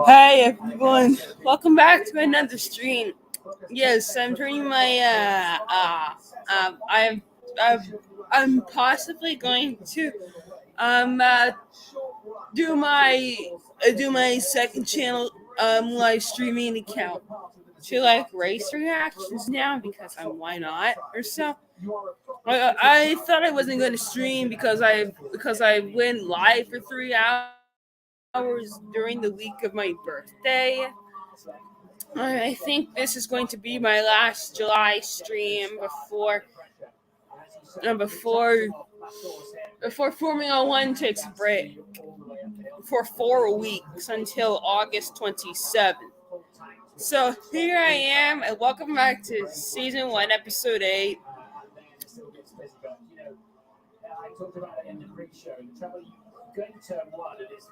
Hi everyone, welcome back to another stream. Yes, I'm turning my I've I'm possibly going to um uh, do my second channel live streaming account to like race reactions now because why not or so. I thought I wasn't going to stream because I went live for 3 hours during the week of my birthday. I think this is going to be my last July stream uh, before before Formula One takes a break for 4 weeks until August 27th. So here I am, and welcome back to season 1, episode 8. I talked about it in the pre-show. The trouble going to turn one, and it's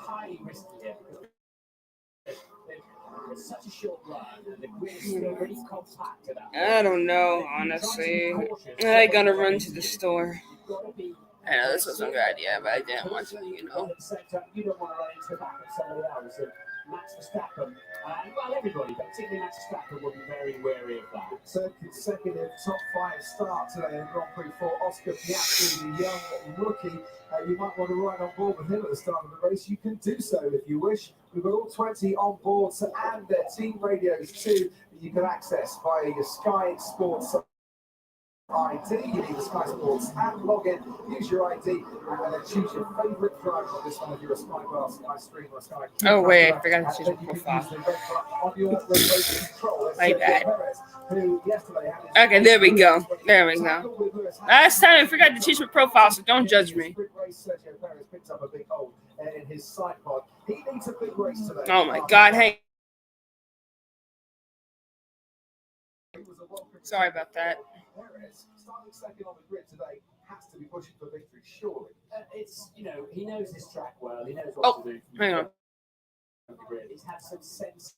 highly risky here. It's such a short run, and the grid is still really compact. I don't know, honestly. I'm gonna run to the store. I know this wasn't a good idea, but I didn't want to, You don't want to run into the back of somebody else. And Max Verstappen, well, everybody, but particularly Max Verstappen, will be very wary of that. Third consecutive top 5 start today in Grand Prix for Oscar Piastri, the young rookie. You might want to ride on board with him at the start of the race. You can do so if you wish. We've got all 20 on board and their team radios too that you can access via your Sky Sports ID. You need the Sky Sports app, log in, use your ID, and then choose your favourite driver on this one if you're a Sky Bar, Sky Stream, or Sky. Oh wait, I forgot to choose my profile. On your remote control. My bad. Okay, there we go. There we go. Last time I forgot to change my profile, so don't judge me. Oh my God! Hey. Sorry about that. Starting second on the grid today has to be pushing for victory, surely. It's, he knows this track well. He knows what to do. Hang on. He's had some sense.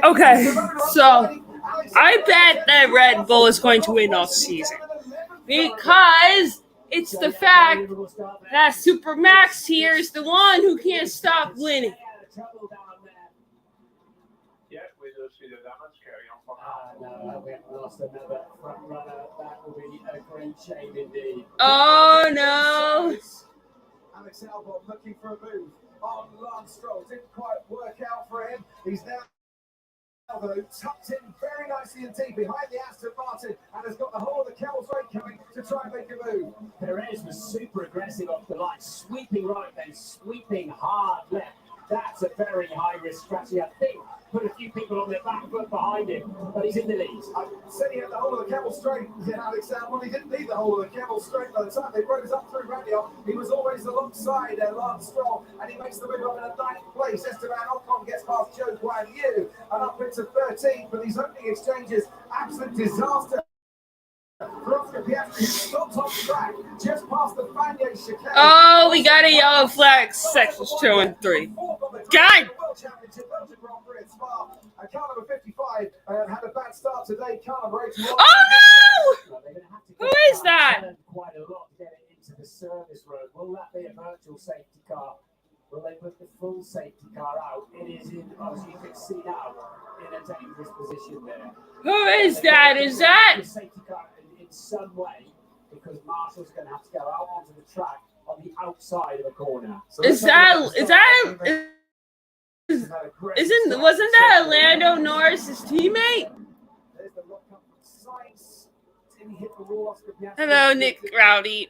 Okay, so I bet that Red Bull is going to win all season because it's the fact that Supermax here is the one who can't stop winning. Oh no! Alex Albon looking for a move on Lance Stroll. Didn't quite work out for him. He's now tucked in very nicely and deep behind the Aston Martin and has got the whole of the Kells Rate coming to try and make a move. Perez was super aggressive off the line, sweeping right then sweeping hard left. That's a very high-risk strategy. I think put a few people on their back foot behind him, but he's in the lead. I said he had the whole of the Camel Straight. Yeah, Alex Albon, he didn't need the whole of the Camel Straight by the time they rose up through Randy. He was always alongside Lance Stroll, and he makes the move up in a ninth place. Esteban Ocon gets past Joe Guan Yu and up into 13th, but these opening exchanges, absolute disaster. Oh, we got a yellow flag. Sections 2 and 3. God! Oh no! Who is that? Quite a lot to get it into the service road. Will that be a virtual safety car? Will they put the full safety car out? It is in, as you can see now, in a dangerous position there. Who is that? Is that? The safety car in some way, because Marshall's going to have to go out onto the track on the outside of a corner. So wasn't that Lando Norris's teammate? Hello, Nick Rowdy.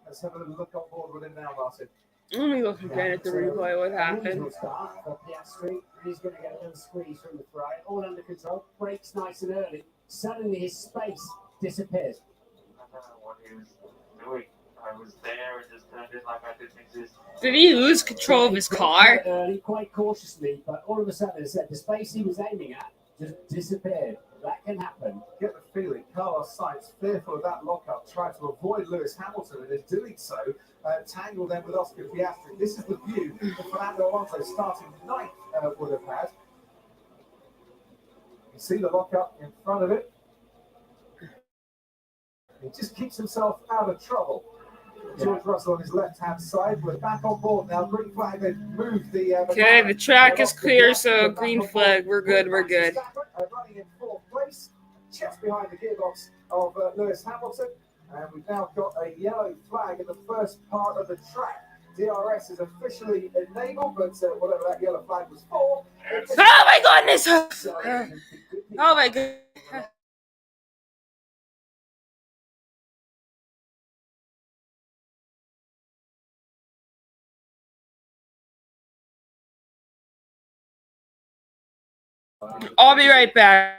Let's have a look on board with him now, Martin. Let me look again at the replay. What happened? He's going to get a little squeeze from the fry. All under control. Breaks nice and early. Suddenly his space disappears. I don't know what he was doing. I was there and just turned in like I didn't exist. Did he lose control of his car? Early, quite cautiously, but all of a sudden, as I said, the space he was aiming at just disappeared. That can happen. Get the feeling Carlos Sainz, fearful of that lockup, tried to avoid Lewis Hamilton, and in doing so, tangled them with Oscar Piastri. This is the view that Fernando Alonso, starting ninth, would have had. You see the lockup in front of it. He just keeps himself out of trouble. George Russell on his left-hand side. We're back on board now. Green flag. They've moved the. Okay, the track is clear, so green flag. We're good. We're good. Running in fourth place, just behind the gearbox of Lewis Hamilton, and we've now got a yellow flag in the first part of the track. DRS is officially enabled, but whatever that yellow flag was for. Oh my goodness! Oh my goodness! I'll be right back.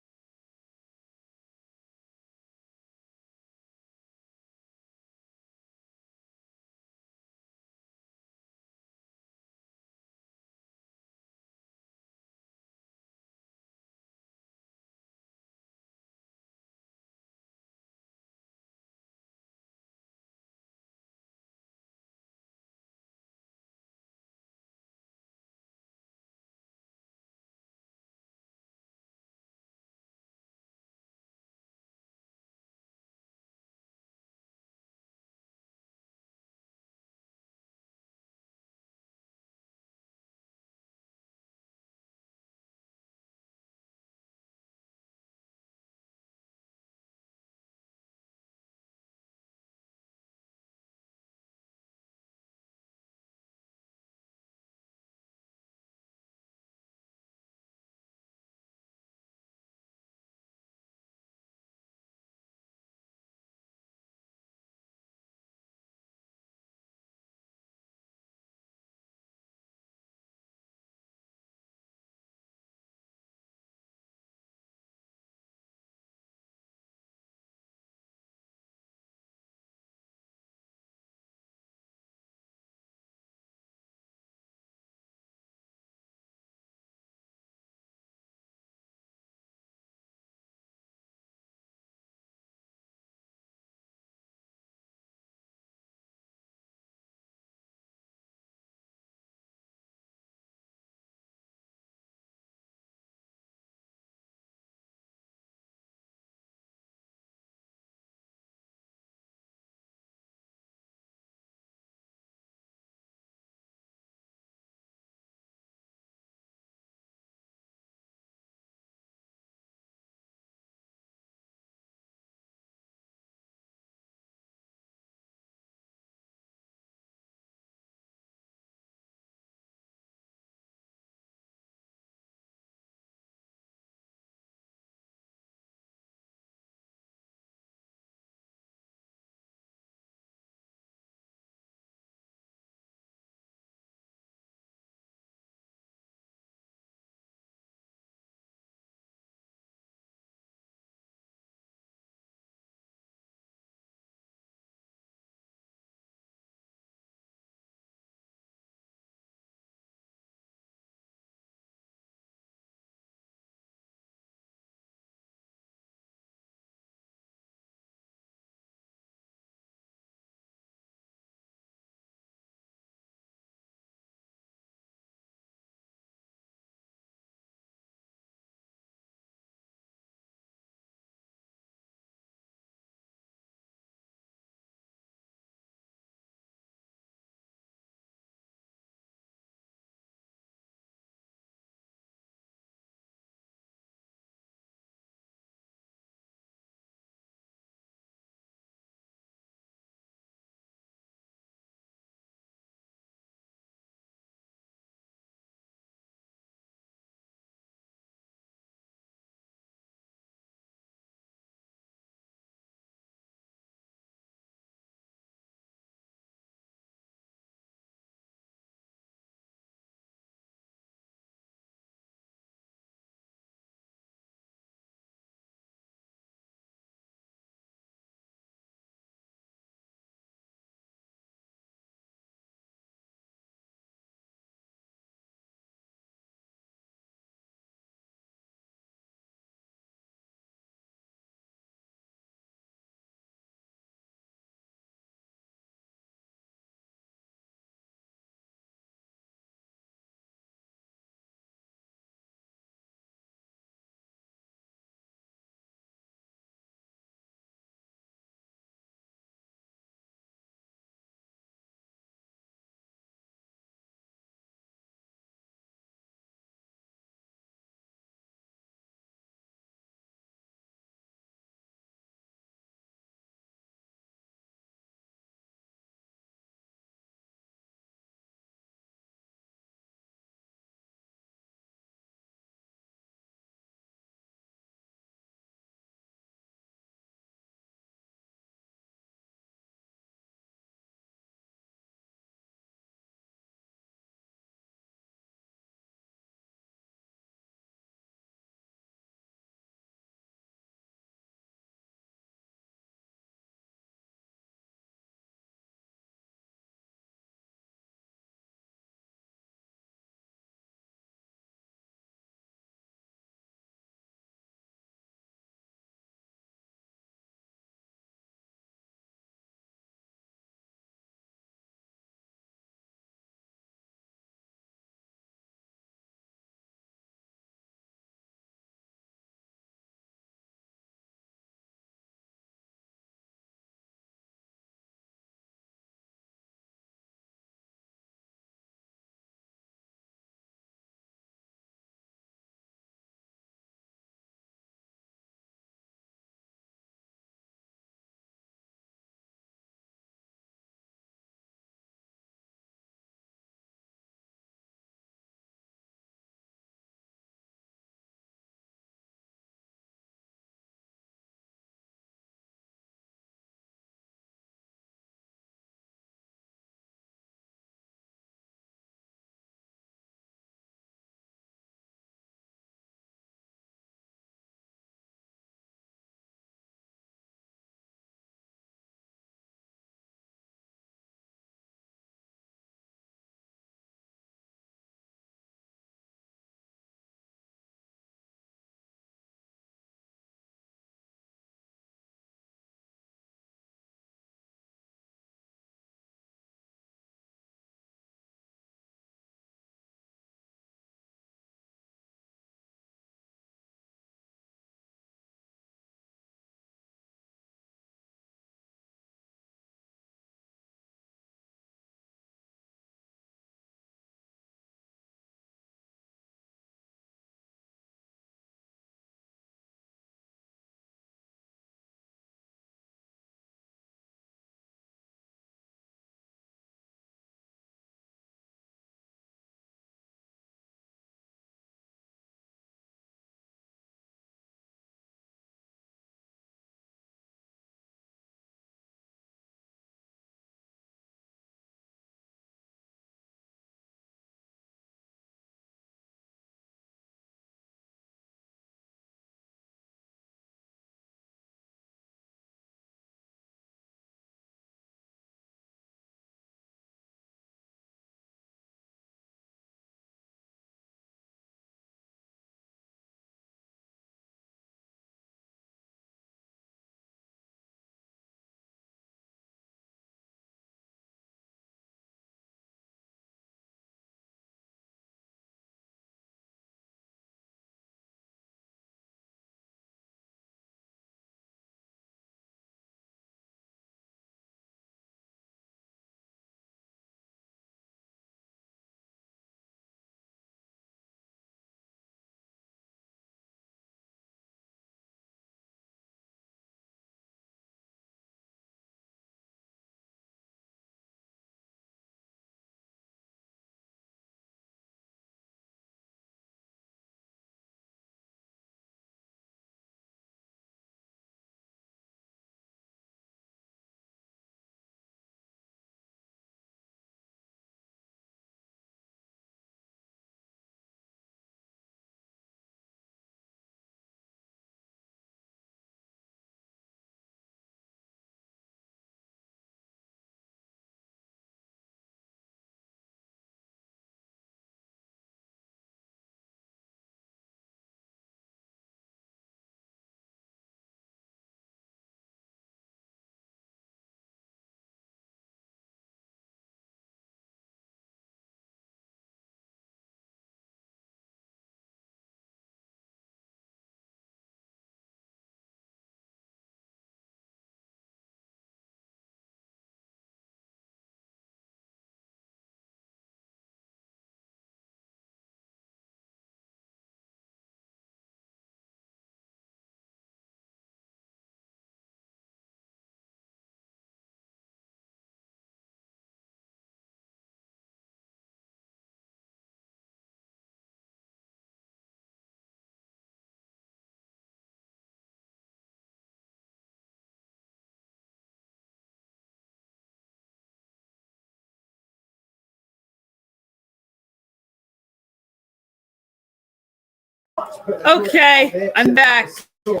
much better. Okay, I'm back. So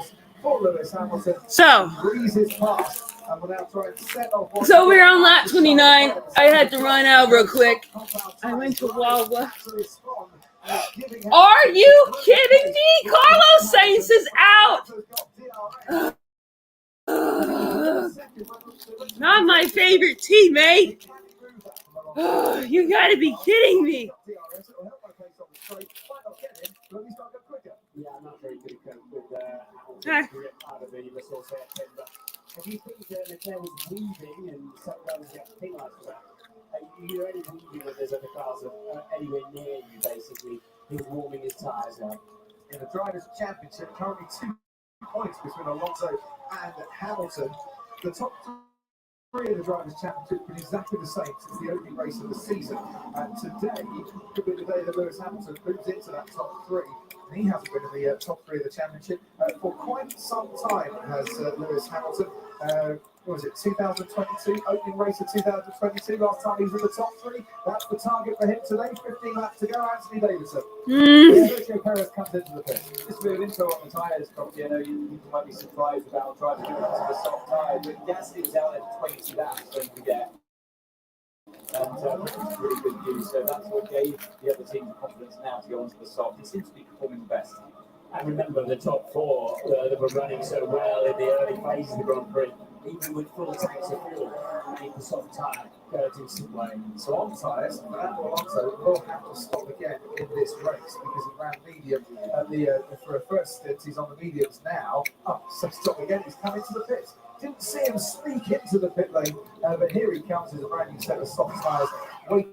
we're on lap 29. I had to run out real quick. I went to Wawa. Are you kidding me? Carlos Sainz is out. Not my favorite teammate. You gotta be kidding me. Yeah, I'm not very good at with grip out of the resource air pin, but if you think that if there was weaving and sometimes you get penalised for that, you're only weaving when there's other cars anywhere near you, basically. He's warming his tyres up. In the Drivers' Championship, currently 2 points between Alonso and Hamilton. The top 3 of the Drivers' Championship have been exactly the same since the opening race of the season. And today could be the day that Lewis Hamilton moves into that top 3. And he hasn't been in the top 3 of the championship for quite some time, has Lewis Hamilton. What was it, 2022? Opening race of 2022. Last time he was in the top 3. That's the target for him today. 15 laps to go. Anthony Davidson. Sergio Perez comes into the pit. Just a bit of info on the tyres, probably. I know you might be surprised about driving into the soft tyre, but Gasly was out at 20 laps, don't forget. And which is really good news. So that's what gave the other team the confidence now to go onto the soft. He seems to be performing the best. And remember the top 4 that were running so well in the early phases of the Grand Prix, even with full tanks of fuel, made the soft tyre go decent way. So on tyres, Fernando Alonso will have to stop again in this race because he ran medium for a first stint. He's on the mediums now. So stop again. He's coming to the pit. Didn't see him sneak into the pit lane, but here he comes with a brand new set of soft tyres waiting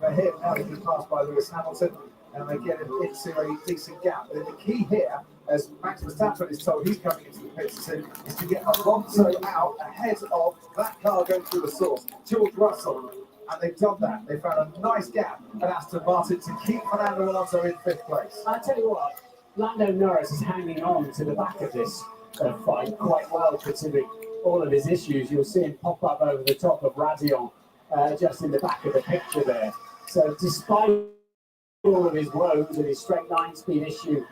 for him. Now he's been passed by Lewis Hamilton, and they get him into a decent gap. But the key here, as Max Verstappen is told he's coming into the pits soon, is to get Alonso out ahead of that car going through the source, George Russell. And they've done that. They found a nice gap at Aston Martin to keep Fernando Alonso in 5th place. I tell you what, Lando Norris is hanging on to the back of this fight quite well, considering all of his issues. You'll see him pop up over the top of Radion, just in the back of the picture there. So despite all of his woes and his straight 9-speed issue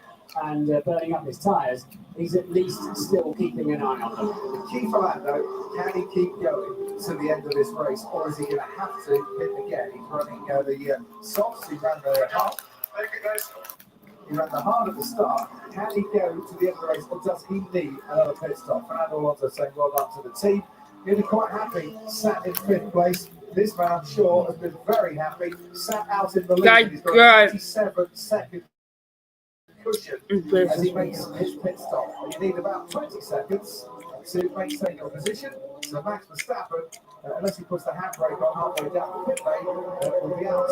and burning up his tyres, he's at least still keeping an eye on them. The key for Lando, can he keep going to the end of this race, or is he going to have to pit again? He's running the softs, he ran the hard. He ran the hard at the start. Can he go to the end of the race, or does he need another pit stop? Fernando Alonso saying well done to the team. He'll be quite happy, sat in 5th place. This man, I'm sure, has been very happy, sat out in the lead. He's got a 27-second cushion as he makes his pit stop. You need about 20 seconds to maintain your position. So Max Verstappen, unless he puts the handbrake on halfway down the pit lane, will be out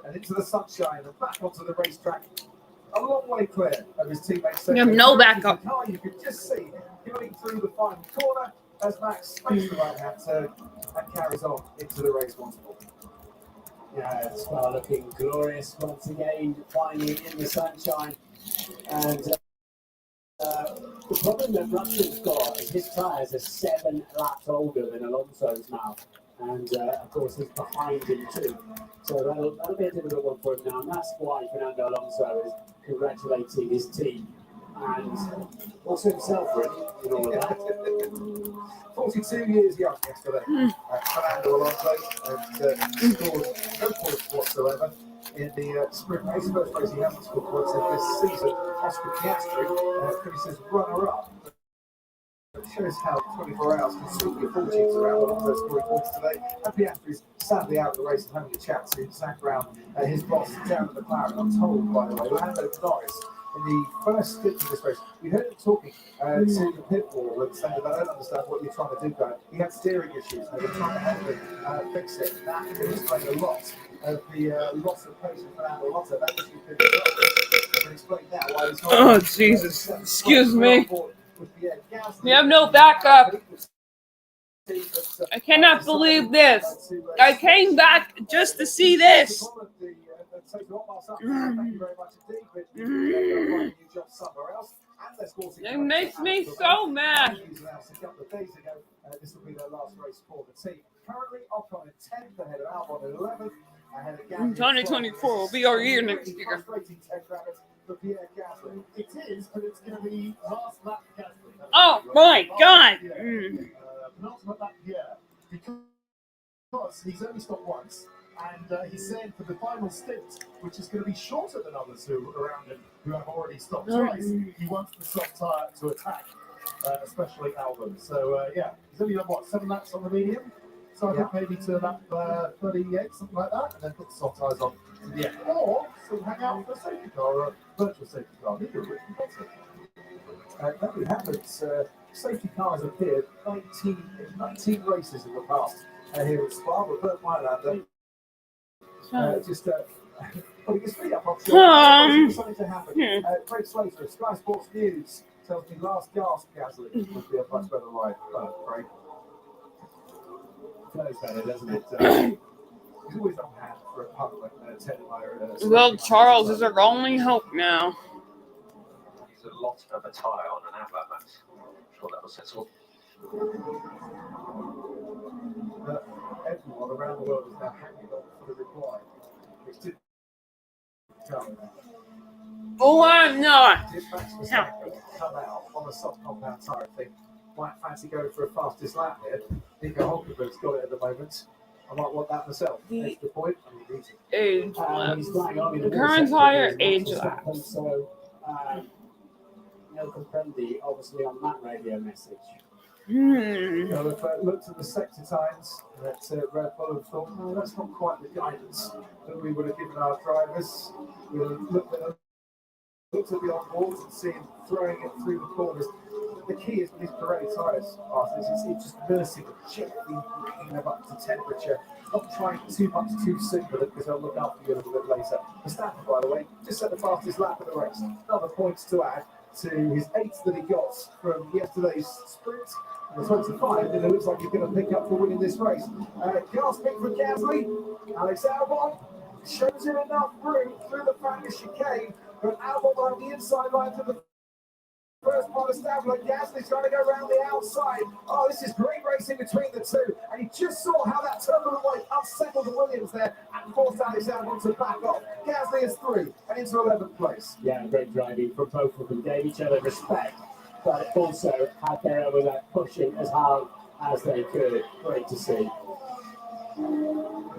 and into the sunshine and back onto the racetrack. A long way clear of his teammates. You have no backup. You can just see going through the final corner as Max makes the right hand turn and carries on into the race once more. Yeah, Spa looking glorious once again, finally in the sunshine. And the problem that Russell's got is his tyres are 7 laps older than Alonso's now. And of course, he's behind him too. So that'll be a difficult one for him now. And that's why Fernando Alonso is congratulating his team and also himself, really, in all of that. 42 years young yesterday, Fernando Alonso, and scored no points whatsoever in the sprint race. First race he hasn't scored points in this season. Oscar Piastri finishes runner-up. It shows how 24 hours can sweep your fortunes around Alonso scoring points today. And Piastri's sadly out of the race and having a chat to Zach Brown, his boss, down at the McLaren. I'm told, by the way, Lando Norris, in the first stint of this race, we heard him talking to the pit wall and saying, I don't understand what you're trying to do, guy. He had steering issues. They were trying to help him fix it. That can explain a lot of the loss of pace in Fernando Alonso. That issue can explain now why he's not. Oh, Jesus. Excuse me. We have no backup. I cannot believe this. I came back just to see this. It makes me so mad. This will be their last race for the team. Currently, Ocon in 10th, ahead of Albon in 11th. 2024 will be our year next year. for Pierre Gasly. It is, but it's going to be last lap Gasly. Oh my God! Penultimate lap Pierre, because he's only stopped once, and he said for the final stint, which is going to be shorter than others who are around him who have already stopped twice, he wants the soft tyre to attack, especially Albon. So yeah, he's only done what, 7 laps on the medium. So I think maybe to lap 38, something like that, and then put the soft tyres on in the end. Or still hang out for a safety car or a virtual safety car. Neither of which we got to. That would happen. Safety cars appeared 19 races in the past here at Spa, but Bert Mylander just putting his feet up. I'm sure something to happen. Craig Slater of Sky Sports News tells me last gasp Gasly would be a much better ride. Craig. Knows better, doesn't it? He's always on hand for a pump like Well, Charles is our only hope now. He's a lot of a tyre on an outlet, Max. I'm sure that was sensible. Everyone around the world is now hanging on for the reply, which didn't come. Oh, I'm not. Did Max Verstappen come out on a soft compound tyre and think, might fancy going for a fastest lap here? Nico Hulkenberg's got it at the moment. I might want that myself. Extra point. I mean, Age lap. He's flying on in the Current tyre, age lap. So, no comprendi, obviously, on that radio message. Now, we've looked at the sector times that Red Bull have thought, no, that's not quite the guidance that we would have given our drivers. We would have looked at the onboards and seen throwing it through the corners. The key is with these Pirelli tyres, it's just nursing, gently bringing them up to temperature, not trying too much too soon with it because they'll look after you a little bit later. Verstappen, by the way, just set the fastest lap of the race. Another points to add to his 8th that he got from yesterday's sprint. And the 25 that it looks like he's going to pick up for winning this race. Gasping for Gasly. Alex Albon shows him enough room through the Spanish chicane, but Albon on the inside line to the first part of Stabler. Gasly's trying to go around the outside. Oh, this is great racing between the two. And he just saw how that turbulent wave unsettled the Williams there and forced Alex Albon to back off. Gasly is through and into 11th place. Yeah, great driving from both of them. Gave each other respect, but also had their own with that pushing as hard as they could. Great to see.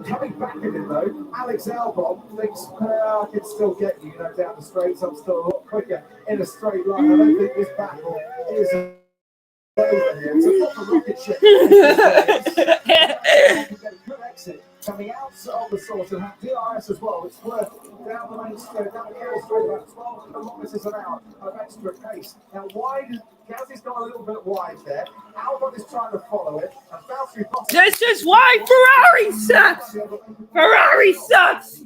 Coming back at him though, Alex Albon thinks, I can still get you, down the straights. I'm still a lot quicker in a straight line. I don't think this battle is over here. It's a proper rocket ship. Good exit coming out of the source and have DRS as well. It's worth down the main straight, down the Carroll straight, about 12 kilometres an hour of extra pace. Now, wide, Gasly's got a little bit wide there. Albon is trying to follow it. And Valtteri Bottas. This is why Ferrari sucks. Ferrari sucks.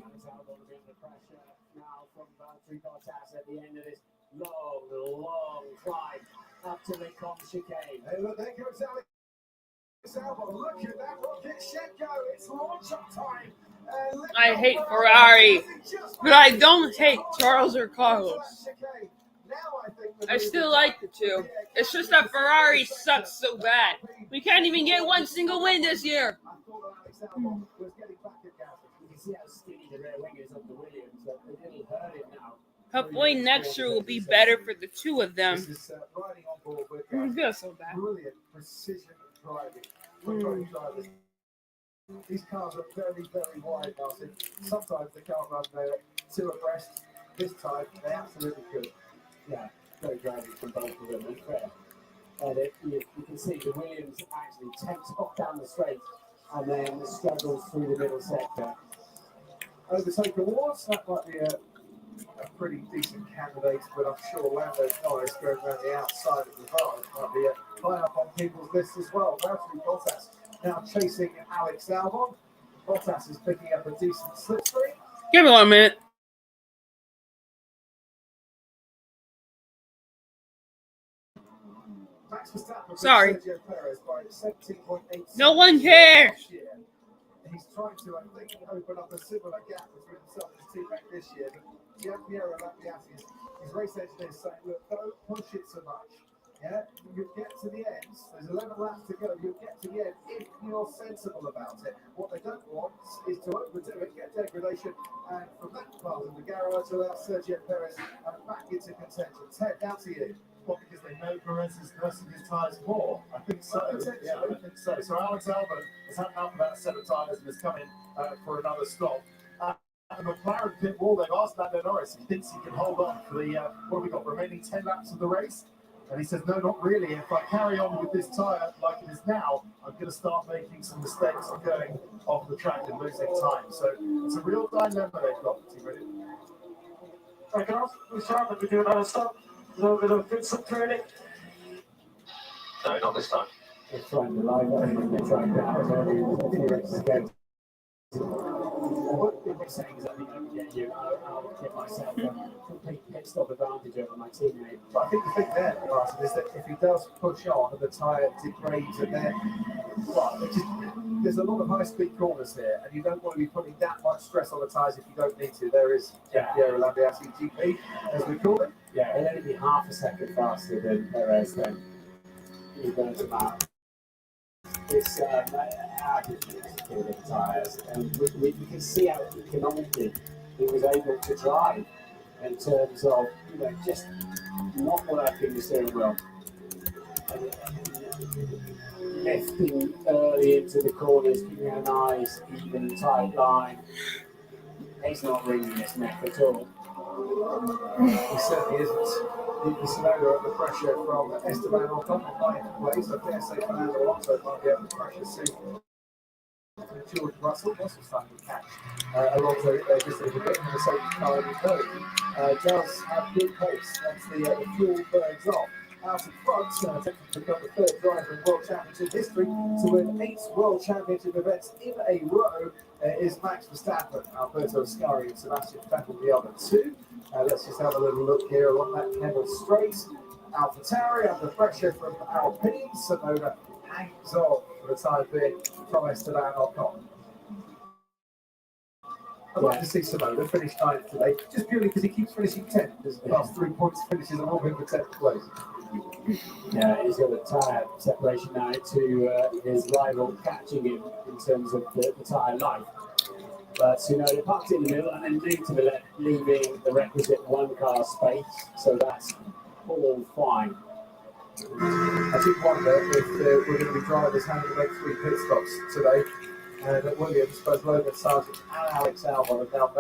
Now from Valtteri Bottas at the end of this long climb up to the chicane. Hey, look, there goes Alex Albon. Look at that rocket ship go. It's launch up time. I hate Ferrari, but I don't hate Charles or Carlos. I still like the two. It's just that Ferrari sucks so bad. We can't even get one single win this year. You can see how skinny the rear wing is of the Williams. It'll hurt it now. Hopefully next year will be better for the two of them. This is riding on board with It feels so bad. brilliant precision driving for both drivers. These cars are very, very wide, Martin. Sometimes they can't run there 2 abreast. This time, they absolutely could. Yeah, great driving from both of them, and fair. And you can see the Williams actually takes off down the straight and then struggles through the middle sector. Overtake awards, that might be a pretty decent candidate, but I'm sure Lando Norris going around the outside of the bar might be high up on people's list as well. Valtteri Bottas now chasing Alex Albon. Bottas is picking up a decent slipstream. Give me 1 minute. Max Verstappen Sorry. Sergio Perez by 17.8. No one cares. He's trying to, I think, open up a similar gap between himself and his teammate this year. But Gianpiero Lambiasi, his race engineer, saying, look, don't push it so much. Yeah, you get to the end. There's 11 laps to go. You'll get to the end if you're sensible about it. What they don't want is to overdo it, get degradation, and from that part of the garage to allow Sergio Perez back into contention. Ted, down to you. Well, because they know Perez is pressing his tyres more. I think so. Yeah, I think so. So Alex Albon has had out about a set of tyres and is coming for another stop. The McLaren pit wall, they've asked Lando Norris if he thinks he can hold on for the, what have we got, remaining 10 laps of the race? And he says, no, not really. If I carry on with this tyre like it is now, I'm going to start making some mistakes and going off the track and losing time. So it's a real dilemma they've got. Team ready? Okay, we start, but we do another stop. A little bit of pit stop training. No, not this time. They're trying to line up and they're trying to out early a few races ago. What they're saying is, I think I can get you. I'll get myself a complete pit stop advantage over my teammate. But I think the thing there, Martin, is that if he does push on and the tyre degrades and then, well, there's a lot of high-speed corners here, and you don't want to be putting that much stress on the tyres if you don't need to. There is Piero Lambiase GP, as we call it. Yeah, he'll only be half a second faster than Perez then. He burns him out. It's how difficult the tyres, and we can see how economically he was able to drive in terms of, just not working the steering wheel. Lifting early into the corners, giving a nice, even, tight line. He's not wringing his neck at all. He certainly isn't. You see under the pressure from Esteban Ocon in ninth place. I dare say Fernando Alonso might be able to pressure soon. George Russell's starting to catch Alonso just a little bit in the same car in the code. Does have good pace. That's the fuel burns off. Out in front, attempting to become the third driver in World Championship history to win 8 World Championship events in a row is Max Verstappen. Alberto Ascari and Sebastian Vettel the other two. Let's just have a little look here along that Kemmel Straight. AlphaTauri under pressure from Alpine. Tsunoda hangs on for the time being from Esteban Ocon. I'd like to see Tsunoda finish 9th today, just purely because he keeps finishing 10th. His last 3 points finishes are all been for 10th place. Yeah, he's got a tyre separation now to his rival catching him in terms of the tyre life. But Tsunoda parked in the middle and then moved to the left, leaving the requisite 1 car space. So that's all fine. I did wonder if we're going to be drivers having to make 3 pit stops today. And at Williams, both Logan Sargent and Alex Albon have now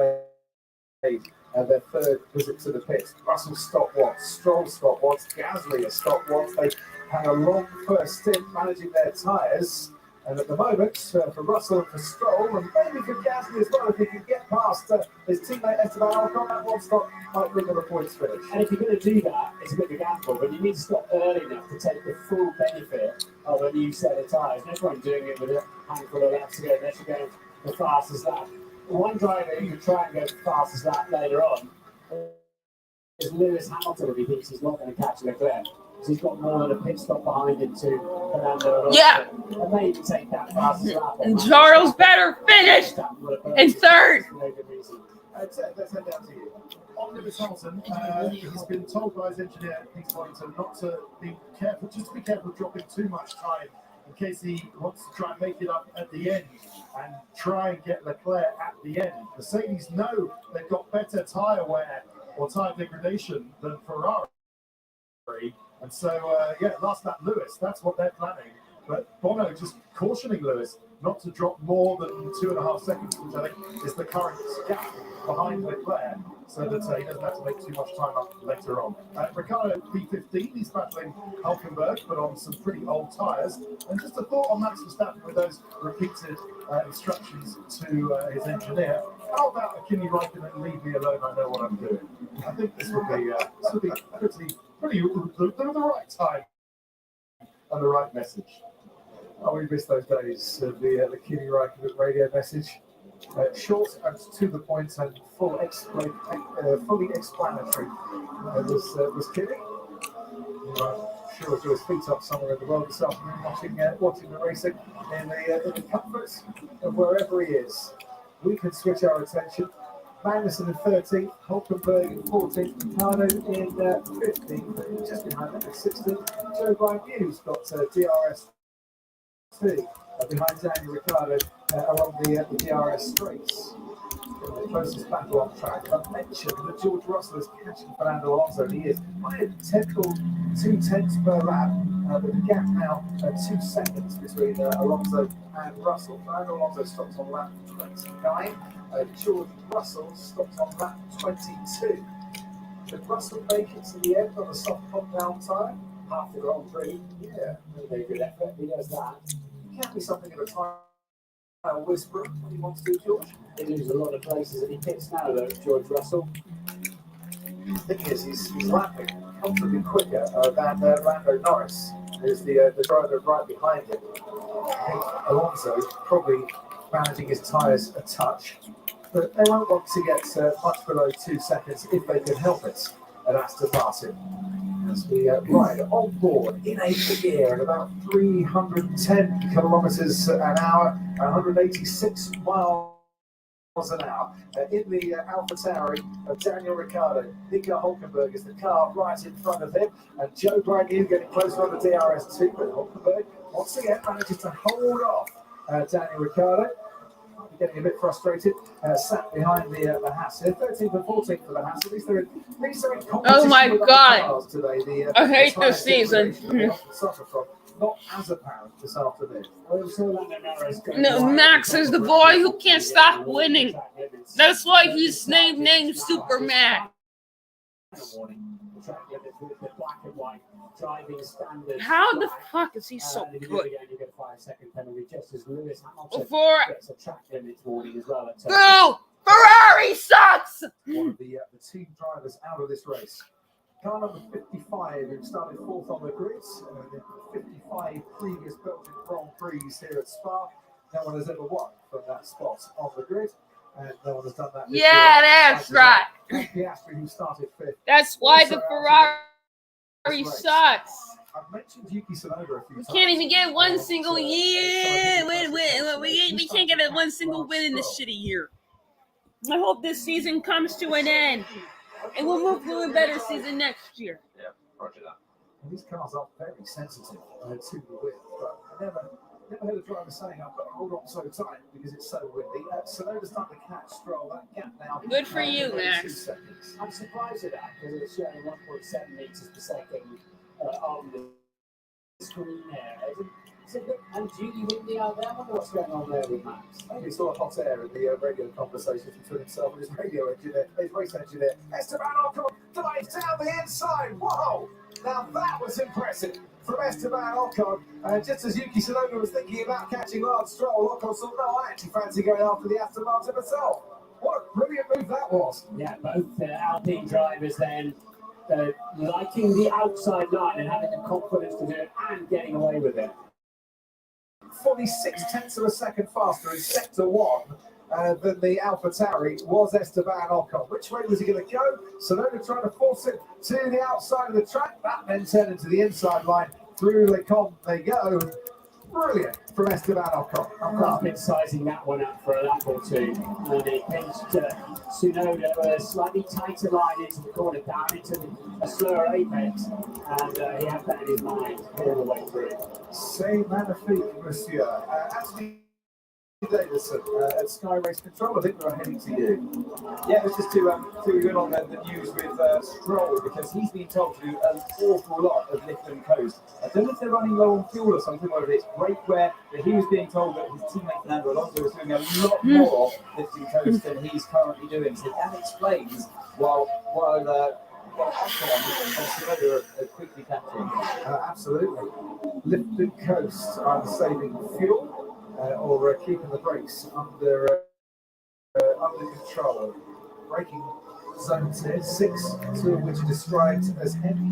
made their 3rd visit to the pits. Russell stopped once, Stroll stopped once, Gasly has stopped once. They had a long first stint managing their tyres. And at the moment, for Russell and for Stroll, and maybe for Gasly as well, if he can get past his teammate Esteban Ocon, that 1 stop might bring them a points finish. And if you're going to do that, it's a bit of a gamble, but you need to stop early enough to take the full benefit of a new set of tyres. No point doing it with a handful of laps to go unless you're going the fastest lap. One driver who could try and go the fastest lap later on is Lewis Hamilton if he thinks he's not going to catch Leclerc. Because he's got more than a pit stop behind him to Fernando Alonso. Yeah. And maybe take that fastest lap. And Charles better finish in 3rd. Let's head down to you. On Lewis Hamilton, he's been told by his engineer, Pete Warrington, not to be careful, just to be careful of dropping too much time in case he wants to try and make it up at the end and try and get Leclerc at the end. Mercedes know they've got better tyre wear or tyre degradation than Ferrari. And so, last lap Lewis, that's what they're planning. But Bono just cautioning Lewis not to drop more than 2.5 seconds, which I think is the current gap behind Leclerc, so that he doesn't have to make too much time up later on. Ricciardo P15, he's battling Hulkenberg, but on some pretty old tyres. And just a thought on Max Verstappen with those repeated instructions to his engineer. How about a Kimi Räikkönen, leave me alone, I know what I'm doing. I think this would be pretty the right time and the right message. Oh, we miss those days of the Kimi Räikkönen radio message. Short and to the point and fully explanatory. Was Kimi. Sure, to his feet up somewhere in the world this afternoon, watching the racing in the comforts of wherever he is. We can switch our attention Magnussen in 13th, Hulkenberg in 14th, Ricardo in 15th, just behind them in 16th. Joe Brian Hughes got DRS2 behind Daniel Ricciardo along the DRS straights. The closest battle on track. I've mentioned that George Russell is catching Fernando Alonso, and he is by a technical 2/10 per lap, with the gap now 2 seconds between Alonso and Russell. Fernando Alonso stops on lap 29, George Russell stops on lap 22. Should Russell make it to the end on a soft compound tyre? Half the Grand Prix, yeah, very good effort. He does that. It can't be something of a time. Whisper what he wants to do, George. He loses a lot of places and he picks now, though, George Russell. The thing is, he's lapping comfortably quicker than Lando Norris, who's the driver right behind him. I think Alonso probably managing his tyres a touch, but they won't want to get much below 2 seconds if they can help it at Aston Martin. As we ride on board in 8th gear at about 310 kilometres an hour, 186 miles an hour. In the AlphaTauri of Daniel Ricciardo, Nico Hulkenberg is the car right in front of him, and Joe Bragnew getting closer on the DRS2, but Hulkenberg once again manages to hold off Daniel Ricciardo. Getting a bit frustrated, sat behind the Haas. 13th and 14th for the Haas. At least they're in competition. Oh my with God. other cars today. I hate this season. Suffer from. Not as apparent this afternoon. No, Max is the boy who can't stop winning. That's why he's named Superman. How the fuck is he so good? Before no, Ferrari sucks. One of the team drivers out of this race. Car number 55, who started 4th on the grid, the 55 previous Belgian Grand Prix here at Spa. No one has ever won from that spot on the grid, and no one has done that. Yeah, that's right. Piastri, who started 5th. That's why the Ferrari sucks. I've mentioned Yuki Tsunoda a few times. We can't even get one single year. We can't get one single win in this shitty year. I hope this season comes to an end, and we'll move to a better season next year. Yeah, roger that. And these cars are very sensitive to the wind, but I never heard a driver saying, I've got to hold on so tight because it's so windy. Tsunoda's starting to catch Stroll. That gap now. Good for you, Max. I'm surprised at that because it's showing 1.7 meters per second on the screen there. Is it and Judy windy out there? I wonder what's going on there with Max. Maybe it's all hot air in the regular conversations between himself and his radio engineer, his race engineer. Esteban Ocon dives down the inside. Whoa! Now that was impressive from Esteban Ocon. Just as Yuki Tsunoda was thinking about catching Lance Stroll, Ocon thought, no, I actually fancy going after the Aston Martin myself. What a brilliant move that was. Yeah, both Alpine drivers then liking the outside line and having the confidence to do it and getting away with it. 46 of a second faster in sector 1 than the AlphaTauri was Esteban Ocon. Which way was he going to go? Tsunoda trying to force it to the outside of the track. That then turned into the inside line. Through Lecombe they go. Brilliant from Esteban Ocon. I've been sizing that one up for a lap or two. And it pinched Tsunoda a slightly tighter line into the corner, down into a slower apex. And he had that in his mind all the way through. C'est magnifique, monsieur. Anthony Davison at Sky Race Control, I think we're heading to you. Yeah, it's just to fill you in on the news with Stroll, because he's been told to do an awful lot of lift and coast. I don't know if they're running low on fuel or something, whether it's brake wear, but he was being told that his teammate Fernando Alonso was doing a lot more lift and coast than he's currently doing. So that explains while Ocon and Tsunoda are quickly catching. Absolutely. Lift and coast, either saving fuel or keeping the brakes under control. Braking zones here, 6, 2 of which are described as heavy.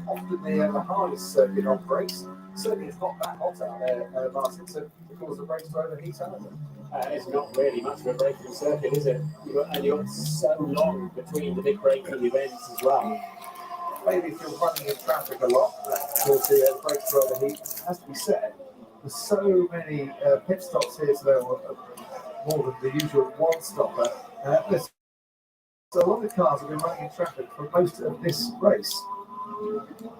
Often the hardest circuit on brakes. Certainly it's not that hot out there, Martin, to cause the brakes to overheat either. It's not really much of a braking circuit, is it? You've got so long between the big braking events as well. Maybe if you're running in traffic a lot, because the brakes to overheat. Has to be said, there's so many pit stops here today, more than the usual one stopper. Let's a lot of cars have been running in traffic for most of this race.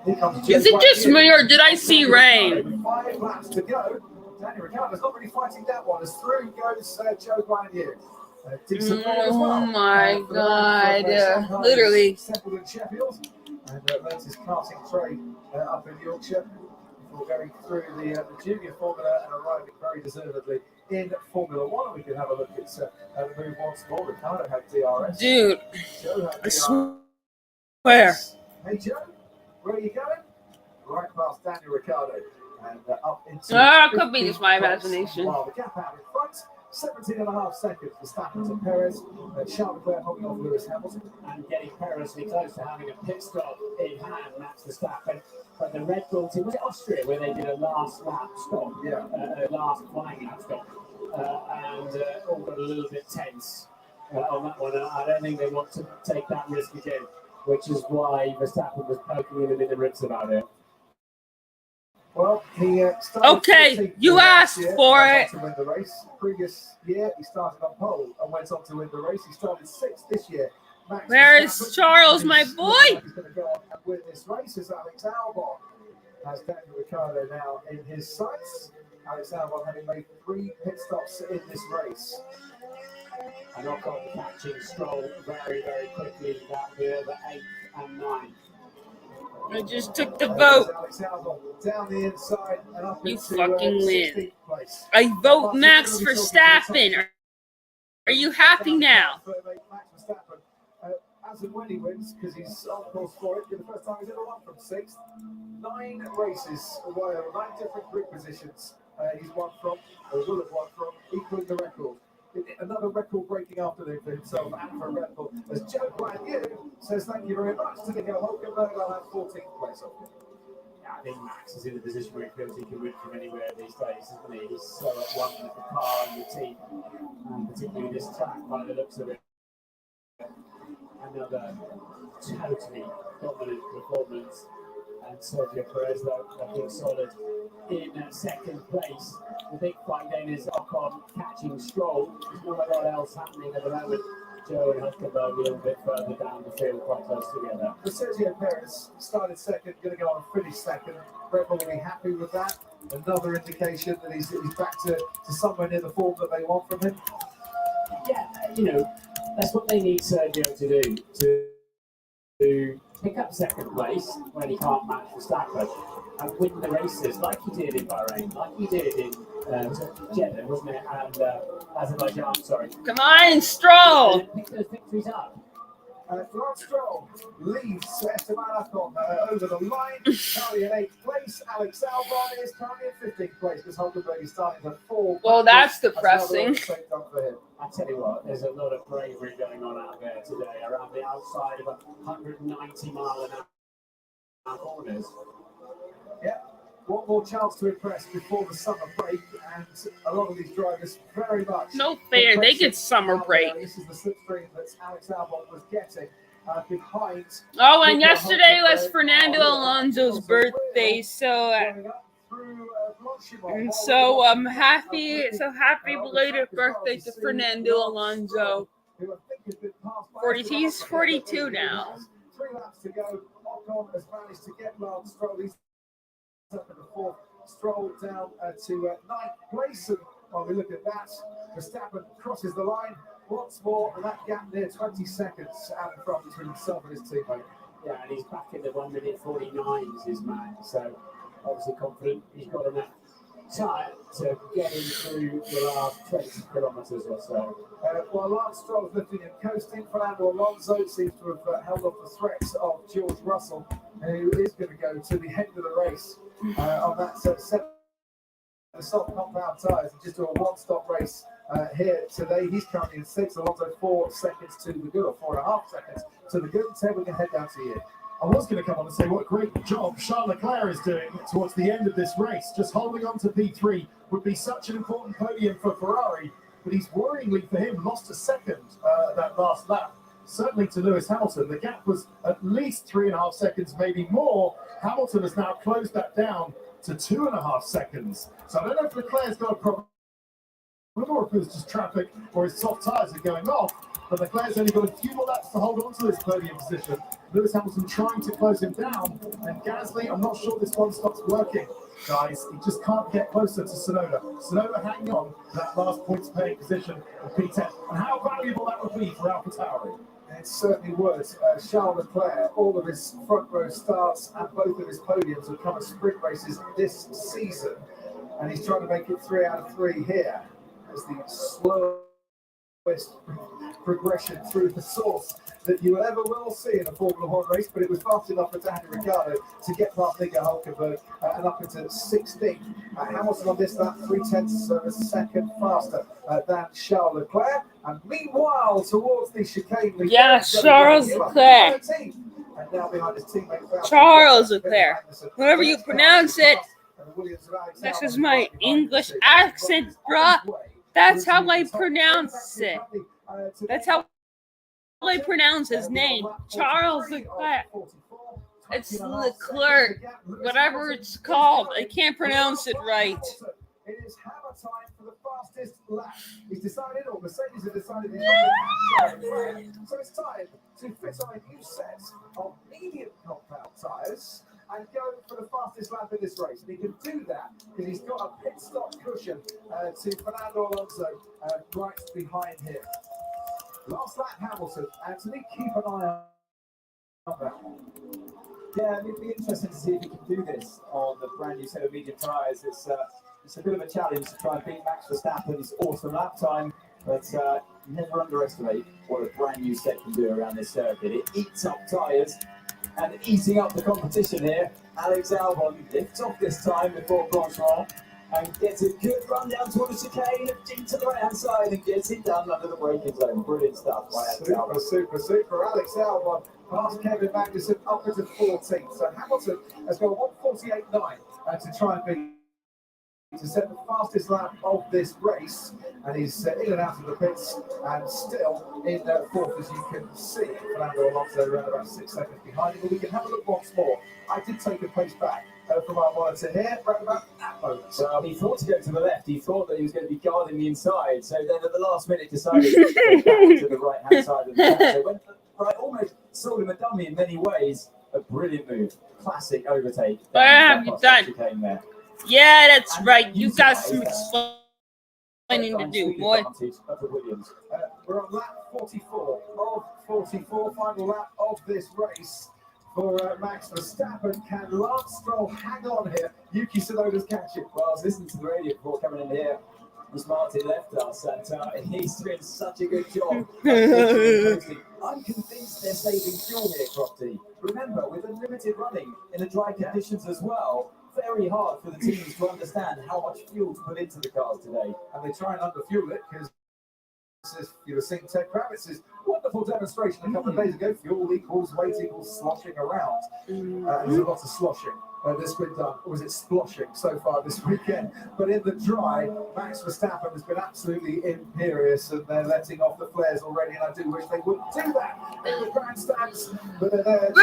Here comes Is it just me or did I see rain? 5 laps to go. Daniel Ricciardo's not really fighting that one. As through goes Joe Guanyu. Oh my God! Literally. Settled in Sheffield and learns his karting trade up in Yorkshire before going through the junior formula and arriving very deservedly in Formula One. We can have a look at the move once more. Ricciardo had DRS. Dude, Joe had I DRS. swear. Hey Joe, where are you going? Right past Daniel Ricciardo and up into. It could be just my imagination. While the gap out in front, 17.5 seconds for Verstappen to Perez. Charles Leclerc holding off Lewis Hamilton. And getting perilously close to having a pit stop in hand, Max Verstappen. But the Red Bull team, was it Austria where they did a last lap stop? Yeah. A last flying lap stop. And all got a little bit tense on that one. I don't think they want to take that risk again, which is why Verstappen was poking him in the ribs about it. Well, he okay, you asked for it. To win the race. Previous year, he started on pole and went on to win the race. He started 6th this year. Max Where is Charles, my boy? He's going to go on and win this race as Alex Albon has Daniel Ricciardo now in his sights. Alex Albon having made 3 pit stops in this race. And Ocon catching Stroll very, very quickly that year, the 8th and 9th. I just took the vote. Alex Albon down the inside and up You into, fucking win. 16th place. I vote Max Verstappen. Are you happy now? Max Verstappen, as and when he wins, because he's on course for it, for the first time he's ever won from 6th. 9 races, well, 9 different grid positions he's won from, or will have won from, equaling the record. Another record-breaking afternoon for himself and for Red Bull. As Joe Guanyu says thank you very much to Nico Hulkenberg, I'll have 14th place off him. Yeah, I think Max is in a position where he feels he can win from anywhere these days, isn't he? He's so at one with the car and the team, and particularly this track by the looks of it. Another totally dominant performance. And Sergio Perez, though, looking solid in 2nd place. The big fight then is Ocon catching Stroll. There's not a lot else happening at the moment. Joe and Hulkenberg a little bit further down the field, quite close together. For Sergio Perez, started 2nd, going to go on and finish 2nd. Red Bull will be happy with that. Another indication that he's back to somewhere near the form that they want from him. Yeah, you know, that's what they need Sergio to do, to pick up 2nd place when he can't match Verstappen and win the races like he did in Bahrain, like he did in Jeddah, wasn't it? And Azerbaijan, sorry. Come on, Stroll! Pick those victories up. Lance Stroll leaves Esteban Ocon over the line, currently in 8th place. Alex Albon is currently in 15th place because Hulkenberg is starting to fall. Well, that's depressing. I tell you what, there's a lot of bravery going on out there today around the outside of 190 mile an hour corners. Yeah, one more chance to impress before the summer break, and a lot of these drivers very much. No fair, they get summer break. This is the slipstream that Alex Albon was getting behind. Oh, and yesterday was Fernando Alonso's birthday, so I'm happy. So happy belated birthday to Fernando Alonso. 40, 42 now. 3 laps to go. Ocon has managed to get Lance Stroll. He's up in the 4th. Stroll down to 9th place. And while we look at that, Verstappen crosses the line once more, and that gap near 20 seconds out in front between himself and his teammate. Yeah, and he's back in the 1 minute 49s, is Max. So obviously confident he's got enough time to get him through the last 20 kilometres or so. While Lance Stroll is lifting and coasting, Fernando Alonso seems to have held off the threats of George Russell, who is going to go to the end of the race on that the soft compound tyres and just do a one-stop race here today. He's currently in 6th. Alonso 4 seconds to the good, or 4.5 seconds to the good. So we can head down to you. I was going to come on and say what a great job Charles Leclerc is doing towards the end of this race. Just holding on to P3 would be such an important podium for Ferrari, but he's worryingly for him lost a second that last lap. Certainly to Lewis Hamilton. The gap was at least 3.5 seconds, maybe more. Hamilton has now closed that down to 2.5 seconds. So I don't know if Leclerc's got a problem or if it's just traffic or his soft tyres are going off. but Leclerc's only got a few more laps to hold on to this podium position. Lewis Hamilton trying to close him down, and Gasly, I'm not sure this one stops working. Guys, he just can't get closer to Tsunoda. Tsunoda hanging on to that last points paying position in P10. And how valuable that would be for AlphaTauri. It certainly would. Charles Leclerc, all of his front row starts and both of his podiums have come at sprint races this season. And he's trying to make it 3 out of 3 here. As the slowest progression through the source that you ever will see in a Formula One race, but it was fast enough for Daniel Ricciardo to get past Nico Hülkenberg and up into 16th. Hamilton on this lap, 0.3 of a second faster than Charles Leclerc. And meanwhile, towards the chicane, Charles Leclerc. And now behind his teammate Charles Leclerc. However you pronounce it. This is my English accent, bruh. That's how I pronounce it. That's how I pronounce his name. Charles Leclerc. It's Leclerc. Whatever it's called. I can't pronounce it right. It is hammer time for the fastest lap. He's decided, or Mercedes have decided, so it's time to fit on a new set of medium compound tyres and go for the fastest lap in this race. And he can do that because he's got a pit stop cushion to Fernando Alonso right behind him. Last lap, Hamilton. Anthony, keep an eye on that. Yeah, it'd be interesting to see if he can do this on the brand new set of medium tyres. It's a bit of a challenge to try and beat Max Verstappen's awesome lap time, but never underestimate what a brand new set can do around this circuit. It eats up tyres and eating up the competition here. Alex Albon lifts off this time before Grosjean and gets a good run down toward the chicane, into the right-hand side and gets it done under the braking zone. Brilliant stuff by Alex Albon. Super. Alex Albon past Kevin Magnussen up into 14th. So Hamilton has got 1:48.9 to try and beat to set the fastest lap of this race, and he's in and out of the pits and still in fourth, as you can see. Fernando Alonso around about 6 seconds behind him, but we can have a look once more. I did take a pace back from our monitor here, right about that moment. Well, he thought to go to the left. He thought that he was going to be guarding the inside, so then at the last minute decided to go back to the right-hand side of the track. So went right, almost sold him a dummy in many ways. A brilliant move, classic overtake. What have you done? There. Yeah, that's right. You got some explaining to do, boy. We're on lap 44 of 44, final lap of this race for Max Verstappen. Can Lance Stroll hang on here? Yuki Tsunoda's catching. Well, I was listening to the radio before coming in here. As Martin left us, and he's doing such a good job. I'm convinced they're saving fuel here, Crofty. Remember, with unlimited running in the dry conditions as well, very hard for the teams to understand how much fuel to put into the cars today. And they try and underfuel it because you were seeing Ted Kravitz's wonderful demonstration a couple of days ago. Fuel equals weight equals sloshing around. There's a lot of sloshing that's been done, or was it sploshing so far this weekend? But in the dry, Max Verstappen has been absolutely imperious, and they're letting off the flares already, and I do wish they wouldn't do that in the grandstands. But they're there.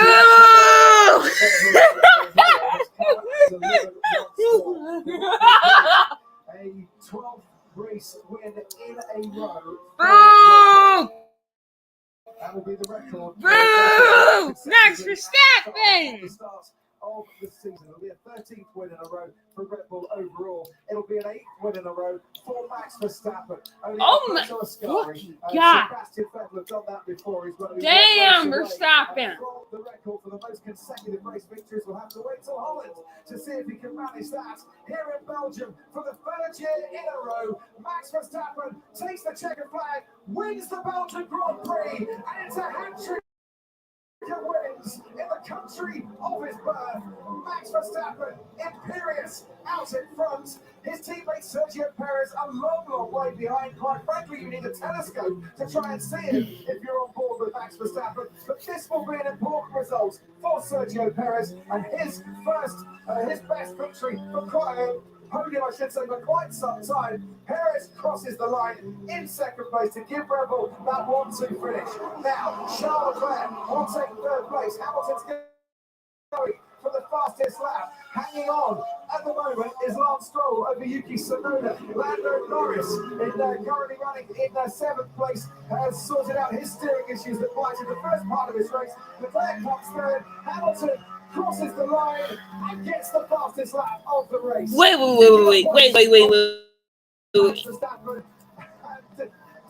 A 12th race win in a row. That will be the record. Boo! Max Verstappen! Of the season. It'll be a 13th win in a row for Red Bull overall. It'll be an 8th win in a row for Max Verstappen. Oh my God! Sebastian Vettel have done that before. He's running. Damn, Verstappen! The record for the most consecutive race victories. We'll have to wait till Holland to see if he can manage that. Here in Belgium, for the third year in a row, Max Verstappen takes the checkered flag, wins the Belgian Grand Prix, and it's a hat-trick. Wins in the country of his birth. Max Verstappen, imperious, out in front. His teammate Sergio Perez a long way behind. Quite frankly, you need a telescope to try and see him if you're on board with Max Verstappen. But this will be an important result for Sergio Perez and his best victory for podium, I should say, for quite some time. Perez crosses the line in second place to give Red Bull that 1-2 finish. Now, Charles Leclerc will take third place. Hamilton's going for the fastest lap. hanging on at the moment is Lance Stroll over Yuki Tsunoda. Lando Norris currently running in 7th place, has sorted out his steering issues that blighted the first part of his race. Leclerc comes third. Hamilton crosses the line and gets the fastest lap of the race. Wait. Verstappen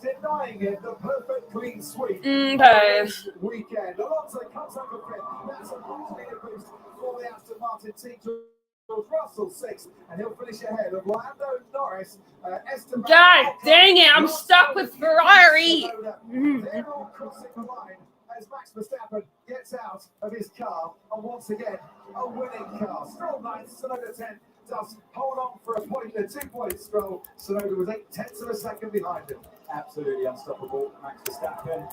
denying it the perfect clean sweep. Okay. Weekend. Alonso comes over fifth. That's a much-needed boost for the Aston Martin team. George Russell 6th, and he'll finish ahead of Lando Norris. Esteban God dang it! I'm stuck with Ferrari. They're all crossing the line as Max Verstappen gets out of his car, and once again, a winning car. Stroll 9th, Tsunoda 10th. Does hold on for a point, 2 points. Stroll. Tsunoda was 0.8 of a second behind him. Absolutely unstoppable, Max Verstappen.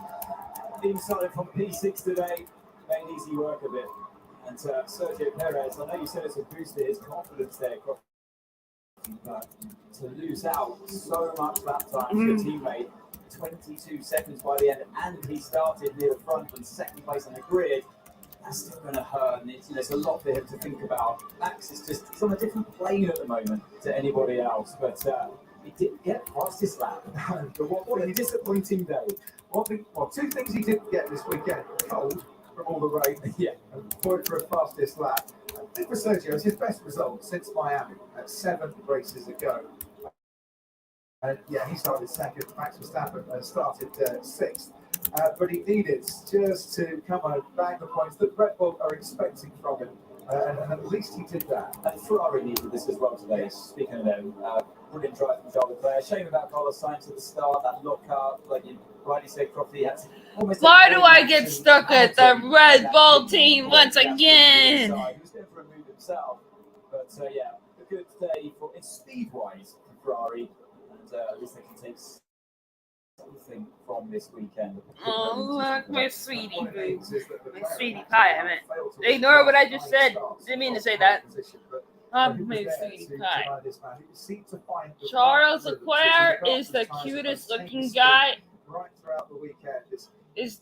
Being started from P6 today, made easy work of it. And Sergio Perez, I know you said it's a boost to his confidence there, but to lose out so much that time to a teammate, 22 seconds by the end, and he started near the front and 2nd place on the grid, that's still going to hurt. And there's a lot for him to think about. Max is just he's on a different plane at the moment to anybody else, but he didn't get past his lap. But what a disappointing day. 2 things he didn't get this weekend: cold from all the rain, and point for a fastest lap. I think for Sergio, it's his best result since Miami at 7 races ago. And he started 2nd. Max Verstappen started 6th. But he needed just to come and bag the points that Red Bull are expecting from him. And at least he did that. And Ferrari needed this as well today. Speaking of them, brilliant drive from Charles Leclerc. Shame about Carlos Sainz at the start, that lockup, like you rightly said, Crofty had almost. Why do I get stuck at the Red Bull team once again? He was going to remove himself, but a good day for it's speed-wise for Ferrari, and at least they can take something from this weekend. Oh, look, my sweetie boo. My sweetie pie, I meant. Ignore what I just said. Didn't mean to say that. My sweetie pie. Charles Leclerc is the cutest looking guy. Right throughout the weekend. Is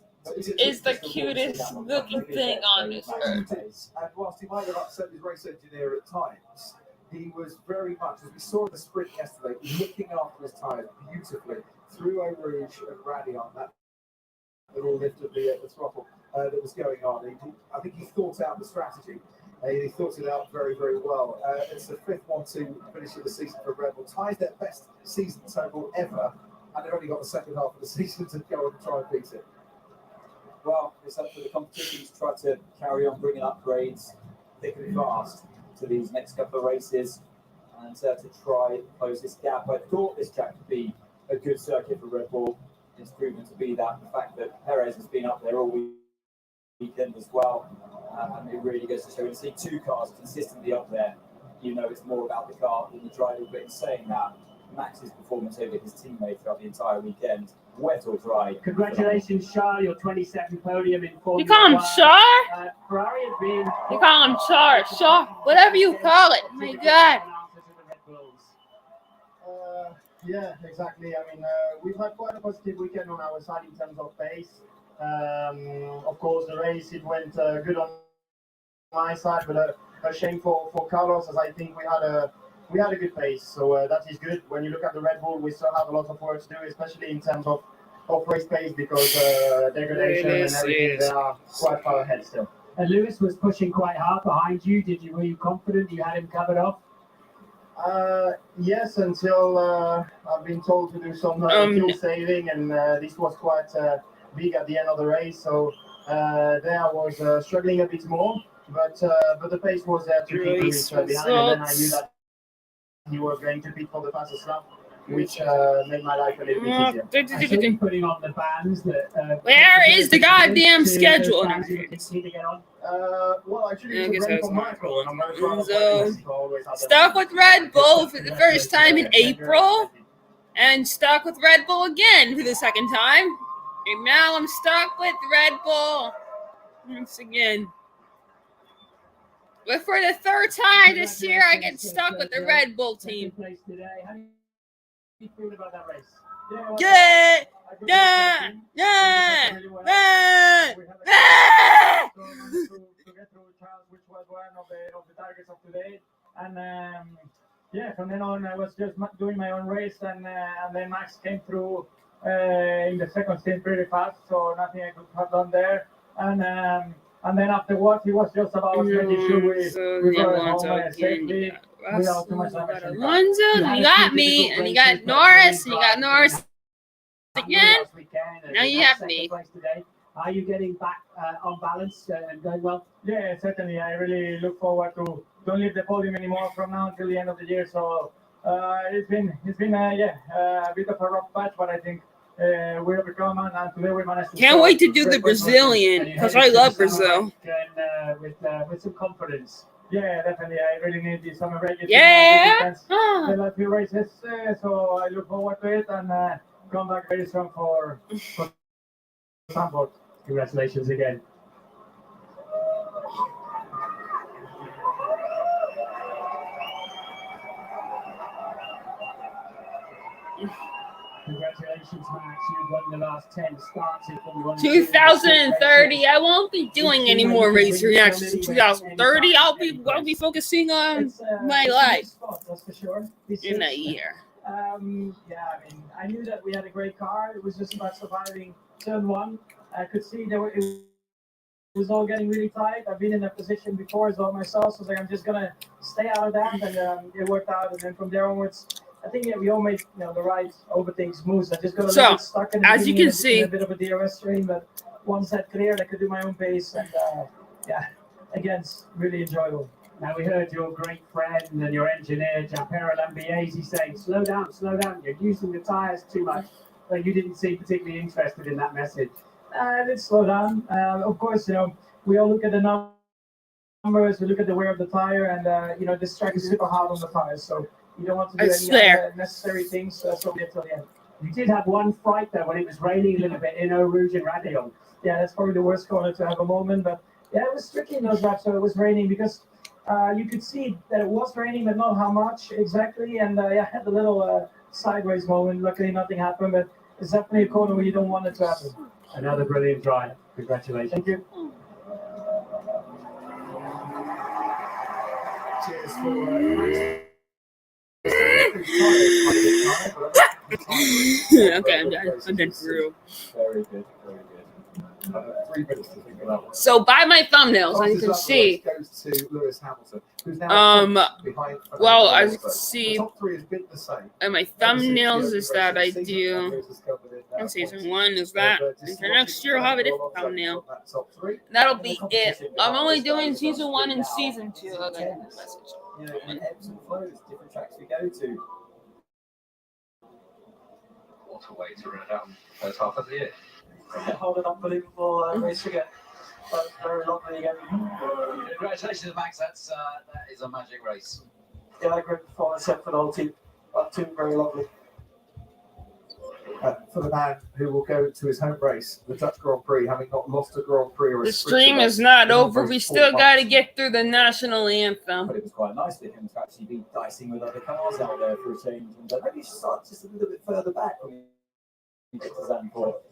the cutest looking thing on this earth. And whilst he might have upset his race engineer at times, he was very much, as we saw in the sprint yesterday, looking after his tyres beautifully through Eau Rouge and Radion, that little lift of the throttle that was going on. I think he thought out the strategy. He thought it out very, very well. It's the 5th 1-2 finish of the season for Red Bull. Ties their best season total ever, and they've only got the second half of the season to go and try and beat it. Well, it's up to the competition to try to carry on bringing upgrades thick and fast to these next couple of races and to try and close this gap. I thought this track could be a good circuit for Red Bull. It's proven to be that. The fact that Perez has been up there all weekend as well, and it really goes to show. When you see 2 cars consistently up there, you know it's more about the car than the driver. But in saying that, Max's performance over his teammate throughout the entire weekend, wet or dry. Congratulations, Charles, your 22nd podium in Formula You call him 1. Char? Ferrari has been... You call him Char, whatever you call it. My God. Yeah, exactly. I mean, we've had quite a positive weekend on our side in terms of pace. Of course, the race, it went good on my side, but a shame for Carlos, as I think we had a good pace. So that is good. When you look at the Red Bull, we still have a lot of work to do, especially in terms of race pace, because degradation and everything, they are quite far ahead still. And Lewis was pushing quite hard behind you. Were you confident you had him covered off? Yes, until I've been told to do some fuel saving, and this was quite big at the end of the race. So there I was struggling a bit more, but the pace was there to keep Lewis behind, and then I knew that he was going to beat for the fastest lap, which made my life a little bit easier. I saw you putting on the bands that. Where is the goddamn schedule? Well, actually, it's a brand from Michael, and I'm going to try to So, stuck with Red Bull for the first time in April, and stuck with Red Bull again for the second time, and now I'm stuck with Red Bull once again. But for the 3rd time this year, I get stuck with the Red Bull team. How do you feel about that race? Good. Yeah, yeah, We yeah, had a yeah. to get through trials, which was one of the targets of today. And yeah, from then on, I was just doing my own race, and then Max came through in the second stint pretty fast, so nothing I could have done there. And then afterwards, he was just about making sure we brought it home safely without too much damage. Alonso, then you got me, and you got Norris, and you got Norris again. Now you have me. Are you getting back on balance and going well? Yeah, certainly. I really look forward to don't leave the podium anymore from now until the end of the year. So it's been a bit of a rough patch, but I think we overcome, and today we managed to. Can't wait to do the Brazilian because I love Brazil. With some confidence. Yeah, definitely. I really need the summer break. Yeah. The last few races, so I look forward to it and come back very strong for Sanford. Congratulations again. Congratulations, Max. You've won the last 10 starts in Formula 1. 2030. I won't be doing any more race reactions in 2030. I'll be focusing on my life That's for sure. in a year. Yeah, I mean, I knew that we had a great car. It was just about surviving turn one. I could see it was all getting really tight. I've been in that position before as well myself, so I was like, I'm just gonna stay out of that, and it worked out. And then from there onwards, I think we all made the right overtakes moves. I just got a little bit stuck in as you can see, a bit of a DRS stream, but once that cleared, I could do my own pace, and again, it's really enjoyable. Now we heard your great friend and your engineer, Gianpiero Lambiesi, saying, slow down, you're using the tyres too much. But you didn't seem particularly interested in that message. Let's slow down. Of course, we all look at the numbers, we look at the wear of the tire, and this track is super hard on the tires, so you don't want to do any unnecessary things, so we get to the end. You did have one fright though when it was raining a little bit in Eau Rouge and Raidillon. Yeah, that's probably the worst corner to have a moment, but yeah, it was tricky in those laps, so it was raining because you could see that it was raining, but not how much exactly, and I had a little sideways moment. Luckily, nothing happened, but it's definitely a corner where you don't want it to happen. Another brilliant drive. Congratulations. Thank you. Cheers for okay, I'm done. I'm done for real. Very good, very good. 3 minutes to think about. So by my thumbnails, as you can see, goes to Lewis Hamilton, who's now behind. Well, as you can see, top 3 has been the same. and my thumbnails is that I do. And season 1 is that. And for next year, I'll have a different thumbnail. That'll be it. I'm only doing season 1 and season 2. Okay, message. Ebbs and flows, different tracks we go to. What a way to run it down first half of the year. Hold an unbelievable race again. But very lovely again. Congratulations, Max. That is a magic race. Yeah, great performance for the whole team. That team very lovely. For the man who will go to his home race, the Dutch Grand Prix, having not lost a Grand Prix or a The stream is not over. We still got to get through the national anthem. But it was quite nice for him to actually be dicing with other cars out there for a change. And maybe you should start just a little bit further back when you get to Zandvoort.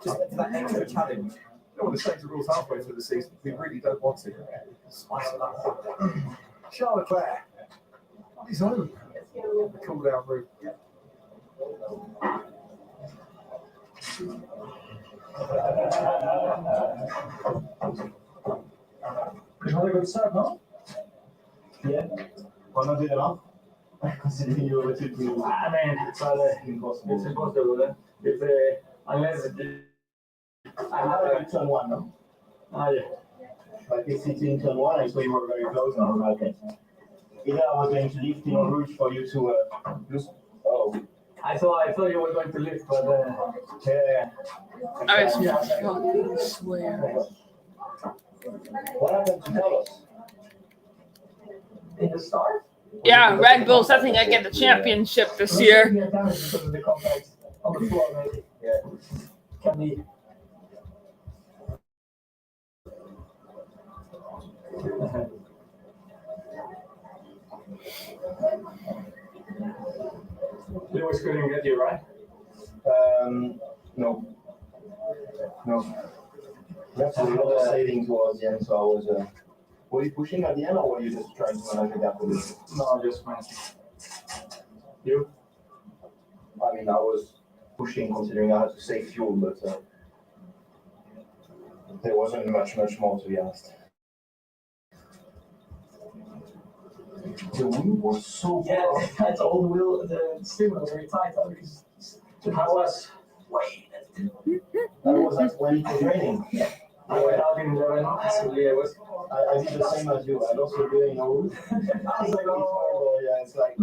Just for that extra challenge. You don't want to change the rules halfway through the season. We really don't want to. Spice it up. Charles Leclerc on his own. The cool down route. Another good start, no? Yeah. Why not do that off? Considering you were too. I mean, it's impossible. It's unless I had a turn 1, no? yeah. Like it's in turn 1, I saw you were very close now. Okay. Either I was going to lift in Rouge for you to lose. Oh. I thought you were going to lift, but Yeah. I fucking swear. What happened to Carlos? in the start. Yeah, Red Bulls. I think I get the championship this year. Yeah, damage because of the contact on the floor, maybe. Yeah. Can be. Lewis couldn't get you, right? No. That's a lot of saving towards the end, so I was. Were you pushing at the end, or were you just trying to manage the gap a bit? No, just managing. You? I mean, I was pushing considering I had to save fuel, but there wasn't much more, to be honest. The wheel was so Yeah, that's all the wheel, the steering wheel was very tight. I was way. That was like when it was raining. Yeah. I went out in the rain massively. I did the same as you. I lost a bit in a roof. I was like, oh, yeah, it's like.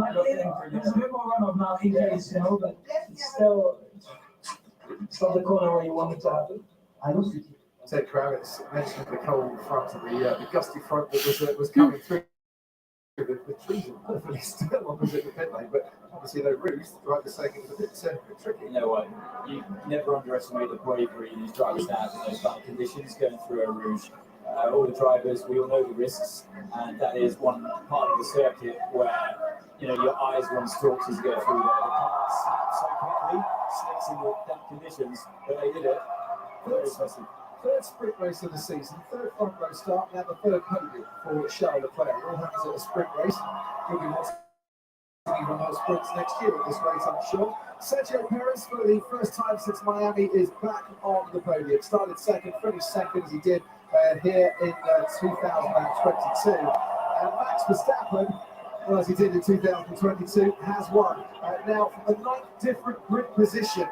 There's a bit more runoff now in case, but it's still. It's not the corner where you want it to happen. I lost it. Ted Kravitz mentioned the cold front of the gusty front that was coming through. The trees are perfectly still opposite the pit lane, but obviously no roofs. Right, the second is a bit tricky. You know what? You never underestimate the bravery these drivers have in those kind of conditions going through a rouge. All the drivers, we all know the risks, and that is one part of the circuit where your eyes run stalks as you go through there. The car snaps so quickly, slicks in the damp conditions, but they did it. Very impressive. Third sprint race of the season, third front row start, now the third podium for Charles Leclerc. It all happens at a sprint race. He'll be wanting to run those sprints next year at this race, I'm sure. Sergio Perez, for the first time since Miami, is back on the podium. Started second, finished second as he did here in 2022. And Max Verstappen, well, as he did in 2022, has won. Now, from the 9th different grid position,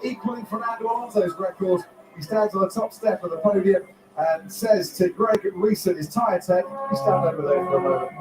equaling Fernando Alonso's record. He stands on the top step of the podium and says to Greg Reeson, his tyre tech, you stand over there for a moment.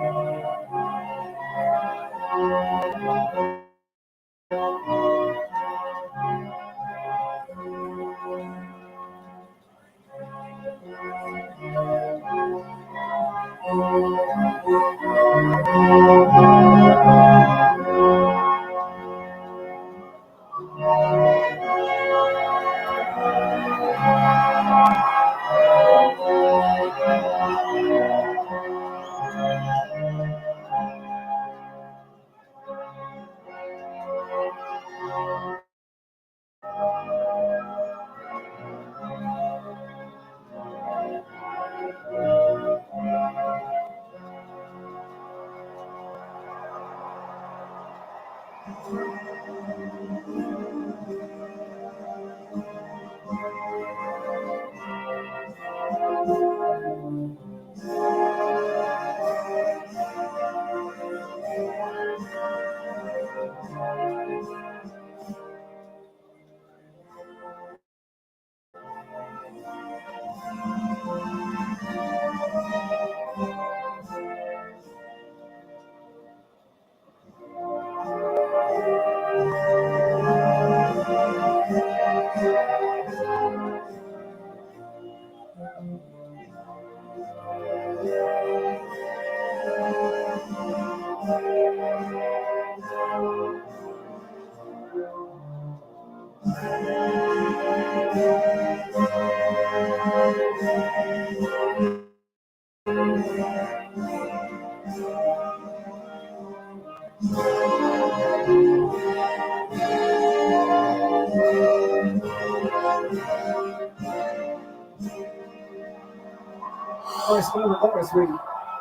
Nice moment there as we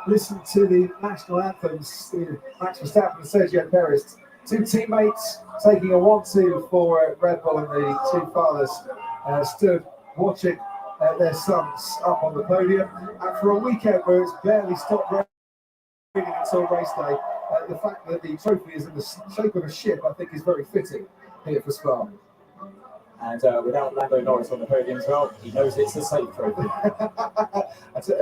listen to the national anthems, Max Verstappen and Sergio Perez. Two teammates taking a 1-2 for Red Bull, and the two fathers stood watching their sons up on the podium. And for a weekend where it's barely stopped raining until race day, the fact that the trophy is in the shape of a ship, I think, is very fitting here for Spa. And without Lando Norris on the podium as well, he knows it's a safe trophy.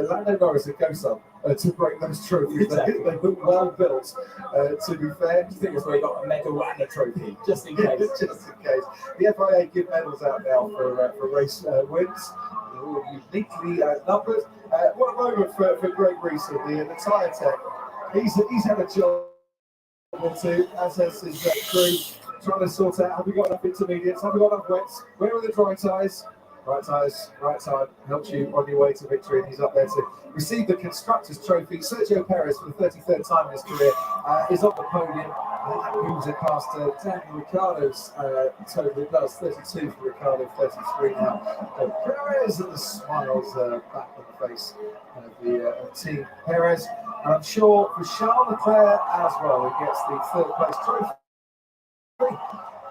Lando Norris and Kosar to break those trophies. Exactly. They look well built, to be fair. I think it's where he got a Mega Wanda trophy, just in case. Just in case. The FIA give medals out now for race wins. They're all uniquely numbered. What a moment for Greg Reeson, the tyre tech. He's had a job or two, as has his crew, trying to sort out, have we got enough intermediates, have we got enough wets, where are the dry tyres? Right tyres, right time, helps you on your way to victory, and he's up there to receive the Constructors' Trophy. Sergio Perez, for the 33rd time in his career, is on the podium. moves it past Daniel Ricciardo's total. It does 32 for Ricciardo, 33 now. Perez and the smiles back on the face of the team Perez. And I'm sure for Charles Leclerc as well, he gets the third place trophy.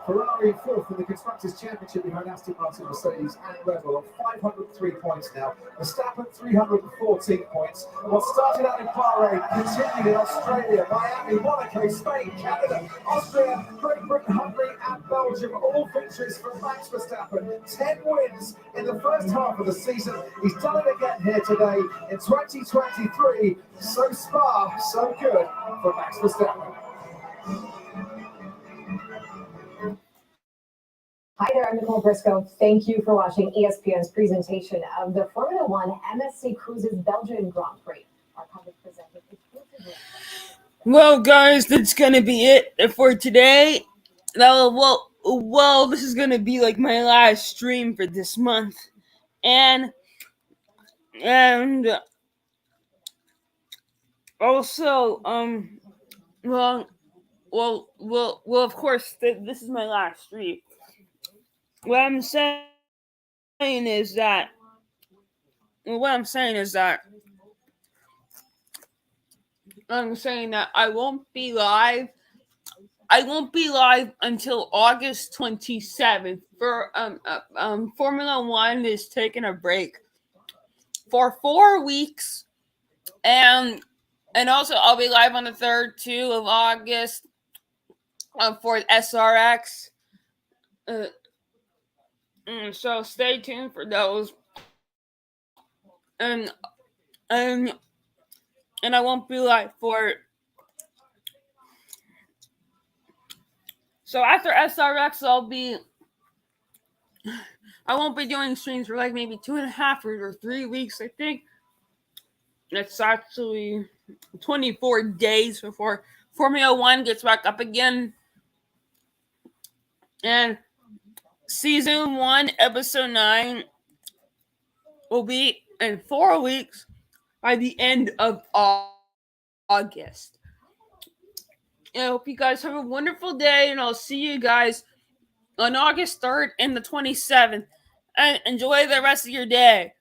Ferrari fourth in the Constructors' Championship behind Aston Martin, Mercedes and Red Bull on 503 points now. Verstappen 314 points. What started out in Bahrain continued in Australia, Miami, Monaco, Spain, Canada, Austria, Great Britain, Hungary and Belgium. All victories for Max Verstappen. 10 wins in the first half of the season. He's done it again here today in 2023. So Spa, so good for Max Verstappen. Hi there, I'm Nicole Briscoe. Thank you for watching ESPN's presentation of the Formula One MSC Cruises Belgian Grand Prix. Our coverage presented exclusively. Well, guys, that's gonna be it for today. Well, this is gonna be like my last stream for this month, and also, of course, this is my last stream. What I'm saying is that I won't be live. I won't be live until August 27th. For Formula One is taking a break for 4 weeks, and also I'll be live on the 3rd too of August for SRX. So stay tuned for those. And I won't be live for. So after SRX, I won't be doing streams for like maybe 2.5 or 3 weeks. I think it's actually 24 days before Formula One gets back up again. And season 1, episode 9 will be in 4 weeks by the end of August. I hope you guys have a wonderful day, and I'll see you guys on August 3rd and the 27th. And enjoy the rest of your day.